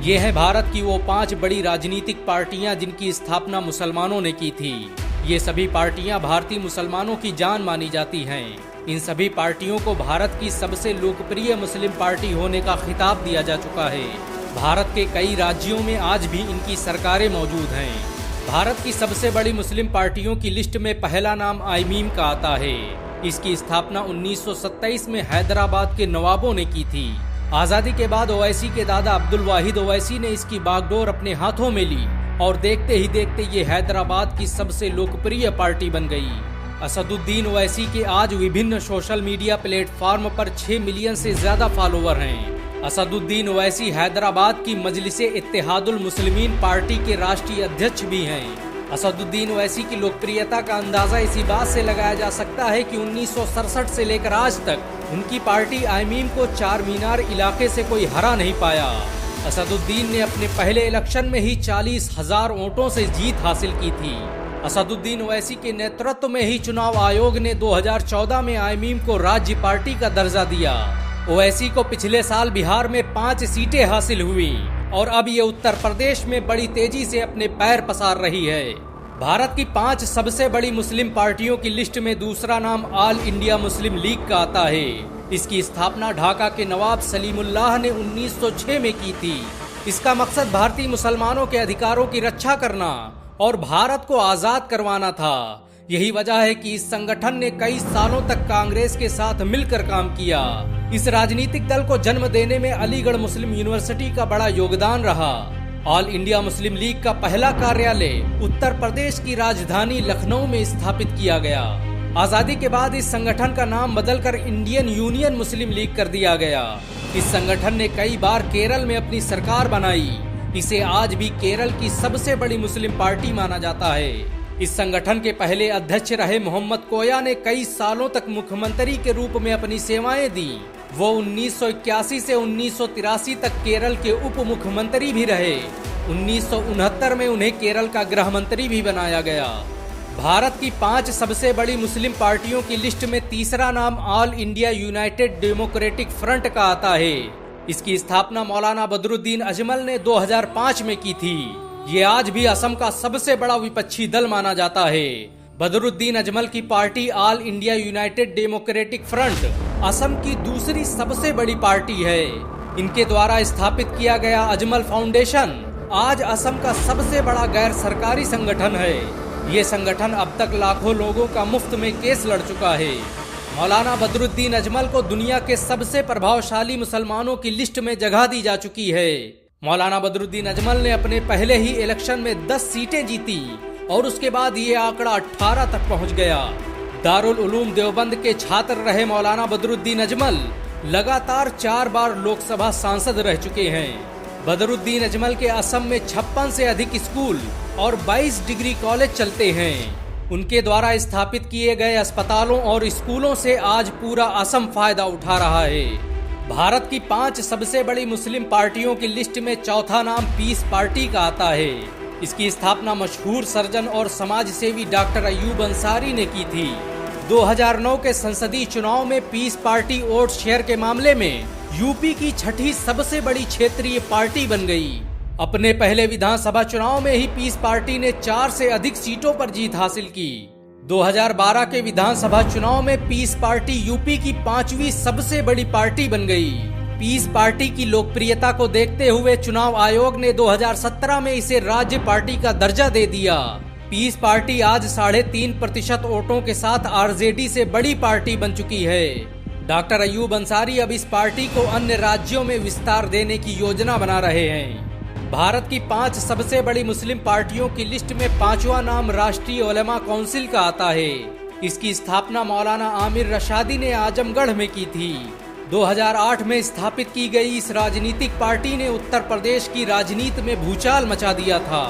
ये है भारत की वो 5 बड़ी राजनीतिक पार्टियां जिनकी स्थापना मुसलमानों ने की थी। ये सभी पार्टियां भारतीय मुसलमानों की जान मानी जाती हैं। इन सभी पार्टियों को भारत की सबसे लोकप्रिय मुस्लिम पार्टी होने का खिताब दिया जा चुका है। भारत के कई राज्यों में आज भी इनकी सरकारें मौजूद हैं। भारत की सबसे बड़ी मुस्लिम पार्टियों की लिस्ट में पहला नाम आईमीम का आता है। इसकी स्थापना 1927 में हैदराबाद के नवाबों ने की थी। आजादी के बाद ओवैसी के दादा अब्दुल वाहिद ओवैसी ने इसकी बागडोर अपने हाथों में ली और देखते ही देखते ये हैदराबाद की सबसे लोकप्रिय पार्टी बन गई। असदुद्दीन ओवैसी के आज विभिन्न सोशल मीडिया प्लेटफॉर्म पर 6 मिलियन से ज्यादा फॉलोवर हैं। असदुद्दीन ओवैसी हैदराबाद की मजलिसे इत्तेहादुल मुस्लिमीन पार्टी के राष्ट्रीय अध्यक्ष भी हैं। असदुद्दीन ओवैसी की लोकप्रियता का अंदाजा इसी बात से लगाया जा सकता है कि 1967 से लेकर आज तक उनकी पार्टी आईमीम को चार मीनार इलाके से कोई हरा नहीं पाया। असदुद्दीन ने अपने पहले इलेक्शन में ही 40,000 वोटों से जीत हासिल की थी। असदुद्दीन ओवैसी के नेतृत्व में ही चुनाव आयोग ने 2014 में आईमीम को राज्य पार्टी का दर्जा दिया। ओवैसी को पिछले साल बिहार में 5 सीटें हासिल हुई और अब ये उत्तर प्रदेश में बड़ी तेजी से अपने पैर पसार रही है। भारत की 5 सबसे बड़ी मुस्लिम पार्टियों की लिस्ट में दूसरा नाम ऑल इंडिया मुस्लिम लीग का आता है। इसकी स्थापना ढाका के नवाब सलीमुल्लाह ने 1906 में की थी। इसका मकसद भारतीय मुसलमानों के अधिकारों की रक्षा करना और भारत को आजाद करवाना था। यही वजह है कि इस संगठन ने कई सालों तक कांग्रेस के साथ मिलकर काम किया। इस राजनीतिक दल को जन्म देने में अलीगढ़ मुस्लिम यूनिवर्सिटी का बड़ा योगदान रहा। ऑल इंडिया मुस्लिम लीग का पहला कार्यालय उत्तर प्रदेश की राजधानी लखनऊ में स्थापित किया गया। आजादी के बाद इस संगठन का नाम बदलकर इंडियन यूनियन मुस्लिम लीग कर दिया गया। इस संगठन ने कई बार केरल में अपनी सरकार बनाई। इसे आज भी केरल की सबसे बड़ी मुस्लिम पार्टी माना जाता है। इस संगठन के पहले अध्यक्ष रहे मोहम्मद कोया ने कई सालों तक मुख्यमंत्री के रूप में अपनी सेवाएं दी। वो 1981 से 1983 तक केरल के उप मुख्यमंत्री भी रहे। 1969 में उन्हें केरल का गृह मंत्री भी बनाया गया। भारत की 5 सबसे बड़ी मुस्लिम पार्टियों की लिस्ट में तीसरा नाम all India United democratic front का आता है। इसकी स्थापना मौलाना बदरुद्दीन अजमल ने 2005 में की थी। ये आज भी असम का सबसे बड़ा विपक्षी दल माना जाता है। बदरुद्दीन अजमल की party all India United democratic front Assam की दूसरी सबसे बड़ी पार्टी है। इनके द्वारा स्थापित किया गया अजमल फाउंडेशन आज असम का सबसे बड़ा गैर सरकारी संगठन है। ये संगठन अब तक लाखों लोगों का मुफ्त में केस लड़ चुका है। मौलाना बदरुद्दीन अजमल को दुनिया के सबसे प्रभावशाली मुसलमानों की लिस्ट में जगह दी जा चुकी है। मौलाना बदरुद्दीन अजमल ने अपने पहले ही इलेक्शन में 10 सीटें जीती और उसके बाद ये आंकड़ा 18 तक पहुंच गया। दारुल उलूम देवबंद के छात्र रहे मौलाना बदरुद्दीन अजमल लगातार 4 बार लोकसभा सांसद रह चुके हैं। बदरुद्दीन अजमल के असम में 56 से अधिक स्कूल और 22 डिग्री कॉलेज चलते हैं। उनके द्वारा स्थापित किए गए अस्पतालों और स्कूलों से आज पूरा असम फायदा उठा रहा है। भारत की 5 सबसे बड़ी मुस्लिम पार्टियों की लिस्ट में चौथा नाम पीस पार्टी का आता है। इसकी स्थापना मशहूर सर्जन और समाज सेवी डॉक्टर अयूब अंसारी ने की थी। 2009 के संसदीय चुनाव में पीस पार्टी वोट शेयर के मामले में यूपी की 6ठी सबसे बड़ी क्षेत्रीय पार्टी बन गई। अपने पहले विधानसभा चुनाव में ही पीस पार्टी ने 4 से अधिक सीटों पर जीत हासिल की। 2012 के विधानसभा चुनाव में पीस पार्टी यूपी की 5वीं सबसे बड़ी पार्टी बन गई। पीस पार्टी की लोकप्रियता को देखते हुए चुनाव आयोग ने 2017 में इसे राज्य पार्टी का दर्जा दे दिया। पीस पार्टी आज 3.5% वोटों के साथ आरजेडी से बड़ी पार्टी बन चुकी है। डॉक्टर अयूब अंसारी अब इस पार्टी को अन्य राज्यों में विस्तार देने की योजना बना रहे हैं। भारत की 5 सबसे बड़ी मुस्लिम पार्टियों की लिस्ट में 5वां नाम राष्ट्रीय उलेमा काउंसिल का आता है। इसकी स्थापना मौलाना आमिर रशादी ने आजमगढ़ में की थी। 2008 में स्थापित की गई इस राजनीतिक पार्टी ने उत्तर प्रदेश की राजनीति में भूचाल मचा दिया था।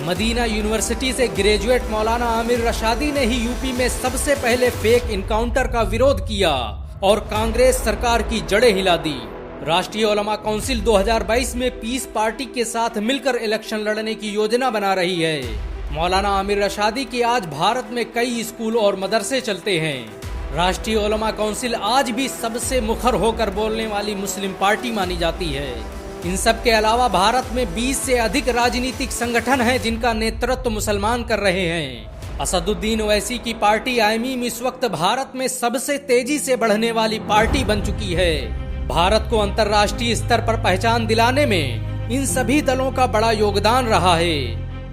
मदीना यूनिवर्सिटी से ग्रेजुएट मौलाना आमिर रशादी ने ही यूपी में सबसे पहले फेक इनकाउंटर का विरोध किया और कांग्रेस सरकार की जड़ें हिला दी। राष्ट्रीय उलेमा काउंसिल 2022 में पीस पार्टी के साथ मिलकर इलेक्शन लड़ने की योजना बना रही है। मौलाना आमिर रशादी के आज भारत में कई स्कूल और मदरसे चलते हैं। राष्ट्रीय उलेमा काउंसिल आज भी सबसे मुखर होकर बोलने वाली मुस्लिम पार्टी मानी जाती है। इन सब के अलावा भारत में 20 से अधिक राजनीतिक संगठन हैं जिनका नेतृत्व मुसलमान कर रहे हैं। असदुद्दीन ओवैसी की पार्टी आईएमईएम इस वक्त भारत में सबसे तेजी से बढ़ने वाली पार्टी बन चुकी है। भारत को अंतर्राष्ट्रीय स्तर पर पहचान दिलाने में इन सभी दलों का बड़ा योगदान रहा है।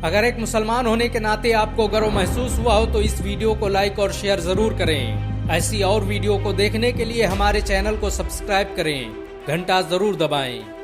अगर एक मुसलमान होने के नाते आपको गर्व महसूस हुआ हो तो इस वीडियो को लाइक और शेयर जरूर करें। ऐसी और वीडियो को देखने के लिए हमारे चैनल को सब्सक्राइब करें, घंटा जरूर दबाएं।